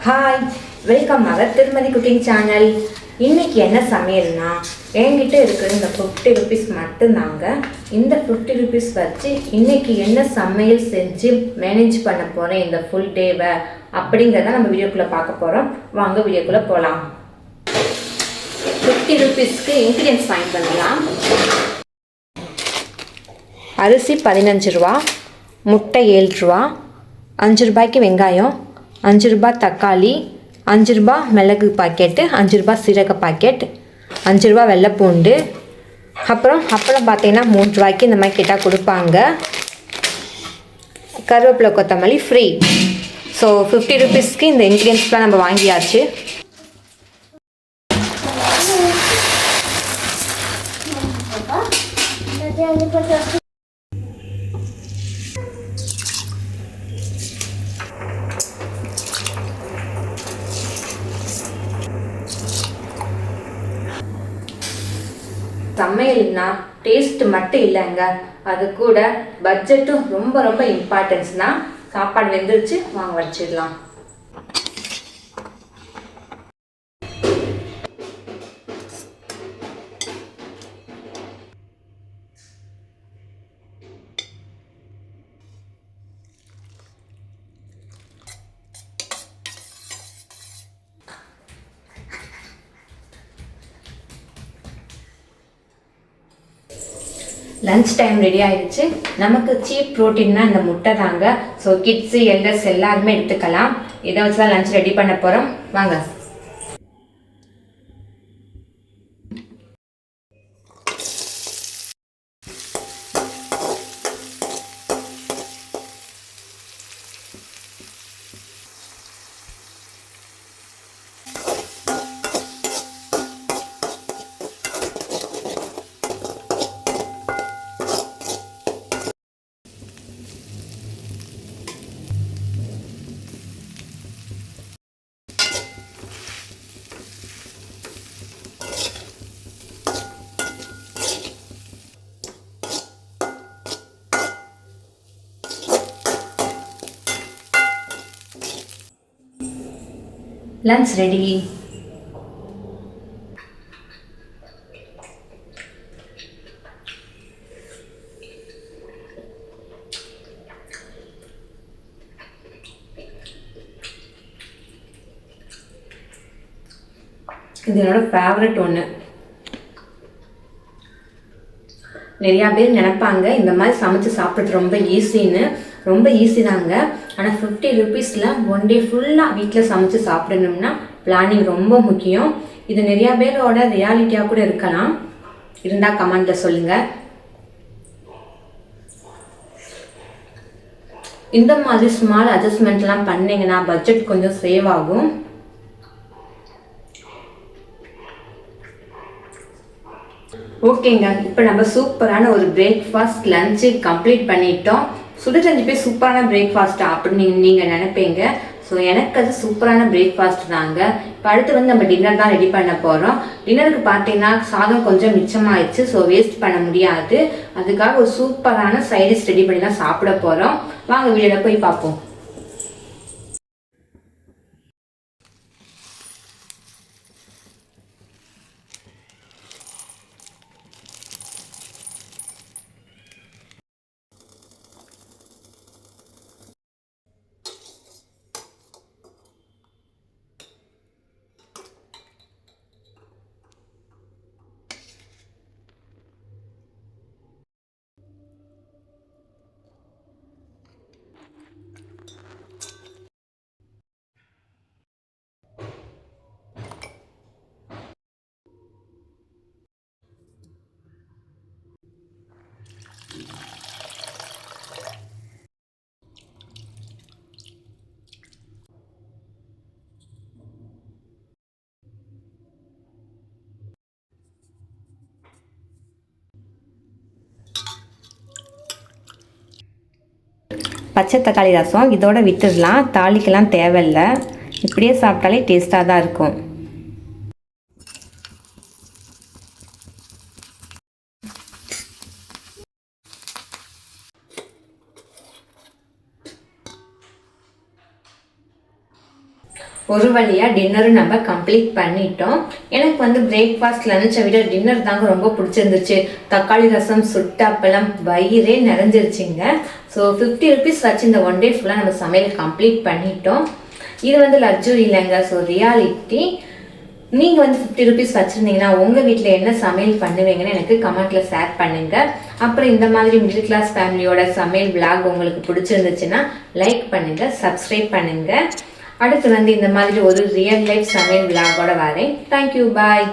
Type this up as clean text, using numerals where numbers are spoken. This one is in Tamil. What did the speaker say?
ஹாய், வெல்கம் அவர் திருமதி குக்கிங் சேனல். இன்றைக்கி என்ன சமையல்னா, என்கிட்ட இருக்கிற இந்த 50 ருபீஸ் மட்டும்தாங்க. இந்த 50 ருபீஸ் வச்சு இன்றைக்கி என்ன சமையல் செஞ்சு மேனேஜ் பண்ண போகிறேன் இந்த ஃபுல் டேவை அப்படிங்கிறத நம்ம வீடியோக்குள்ளே பார்க்க போகிறோம். வாங்க வீடியோக்குள்ளே போகலாம். 50 ருபீஸ்க்கு இன்க்ரீடியன்ஸ் வாங்கி பண்ணலாம். அரிசி 15 ரூபா, முட்டை 7 ரூபா, 5 ரூபாய்க்கு வெங்காயம், 5 ரூபாய் தக்காளி, 5 ரூபாய் மிளகு பாக்கெட்டு, 5 ரூபாய் சீரக பாக்கெட், 5 ரூபாய் வெள்ளைப்பூண்டு, அப்புறம் பார்த்தீங்கன்னா 3 ரூபாய்க்கு இந்த மாதிரி கேட்டால் கொடுப்பாங்க. கருவேப்பிலை கொத்தமல்லி ஃப்ரீ. ஸோ 50 ருபீஸ்க்கு இந்த இன்க்ரீடியன்ஸ்லாம் நம்ம வாங்கியாச்சு. சமையல்னா டேஸ்ட் மட்டும் இல்லைங்க, அது கூட பட்ஜெட்டும் ரொம்ப ரொம்ப இம்பார்ட்டன்ஸ் தான். சாப்பாடு வெந்துருச்சு, வாங்க வச்சிடலாம். லன்ச் டைம் ரெடி ஆயிடுச்சு. நமக்கு சீப் ப்ரோட்டீன்னா இந்த முட்டை தாங்க. ஸோ கிட்ஸு எல்டர்ஸ் எல்லாருமே எடுத்துக்கலாம். இதை வச்சு தான் லன்ச் ரெடி பண்ண போகிறோம். வாங்க. Lunch ready. இது என்னோட ஃபேவரட் ஒன்று. நிறையா பேர் நினைப்பாங்க இந்த மாதிரி சமைச்சு சாப்பிட்றது ரொம்ப ஈஸின்னு. ரொம்ப ஈஸி தாங்க. ஆனால் 50 ருபீஸில் ஒன் டே ஃபுல்லாக வீட்டில் சமைச்சு சாப்பிடணும்னா பிளானிங் ரொம்ப முக்கியம். இது நிறையா பேரோட ரியாலிட்டியாக கூட இருக்கலாம். இருந்தால் கமெண்ட்டில் சொல்லுங்கள். இந்த மாதிரி ஸ்மால் அட்ஜஸ்ட்மெண்ட்லாம் பண்ணிங்கன்னா பட்ஜெட் கொஞ்சம் சேவ் ஆகும். ஓகேங்க, இப்போ நம்ம சூப்பரான ஒரு பிரேக்ஃபாஸ்ட் லஞ்சு கம்ப்ளீட் பண்ணிட்டோம். சுடுதண்ணி போய் சூப்பரான பிரேக்ஃபாஸ்ட்டா அப்படின்னு நீங்கள் நினைப்பீங்க. ஸோ எனக்கு அது சூப்பரான பிரேக்ஃபாஸ்ட் தாங்க. இப்போ அடுத்து நம்ம டின்னர் தான் ரெடி பண்ண போகிறோம். டின்னருக்கு பார்த்தீங்கன்னா சாதம் கொஞ்சம் மிச்சமாகிடுச்சு. ஸோ வேஸ்ட் பண்ண முடியாது. அதுக்காக ஒரு சூப்பரான சைடிஷ் ரெடி பண்ணி தான் சாப்பிட போகிறோம். வாங்க வீடியோவில் போய் பார்ப்போம். பச்சை தக்காளி ரசம் இதோட விட்டுடலாம். தாளிக்கெல்லாம் தேவையில்லை. இப்படியே சாப்பிட்டாலே டேஸ்ட்டாக தான் இருக்கும். ஒரு வழியாக டின்னரும் நம்ம கம்ப்ளீட் பண்ணிட்டோம். எனக்கு வந்து பிரேக்ஃபாஸ்ட் லஞ்சை விட டின்னர் தாங்க ரொம்ப பிடிச்சிருந்துச்சு. தக்காளி ரசம், சுட்ட அப்பளம், வயிறே நிறைஞ்சிருச்சுங்க. ஸோ 50 rupees வச்சு இந்த 1 day ஃபுல்லாக நம்ம சமையல் கம்ப்ளீட் பண்ணிட்டோம். இது வந்து லக்ஸுரி இல்லைங்க, ஸோ ரியாலிட்டி. நீங்கள் வந்து 50 rupees வச்சுருந்தீங்கன்னா உங்கள் வீட்டில் என்ன சமையல் பண்ணுவீங்கன்னு எனக்கு கமெண்ட்டில் ஷேர் பண்ணுங்கள். அப்புறம் இந்த மாதிரி மிடில் கிளாஸ் ஃபேமிலியோட சமையல் விளாக் உங்களுக்கு பிடிச்சிருந்துச்சுன்னா லைக் பண்ணுங்கள், சப்ஸ்கிரைப் பண்ணுங்கள். அடுத்து வந்து இந்த மாதிரி ஒரு ரியல் லைஃப் சமையல் விளாகோட வரேன். தேங்க்யூ, பாய்.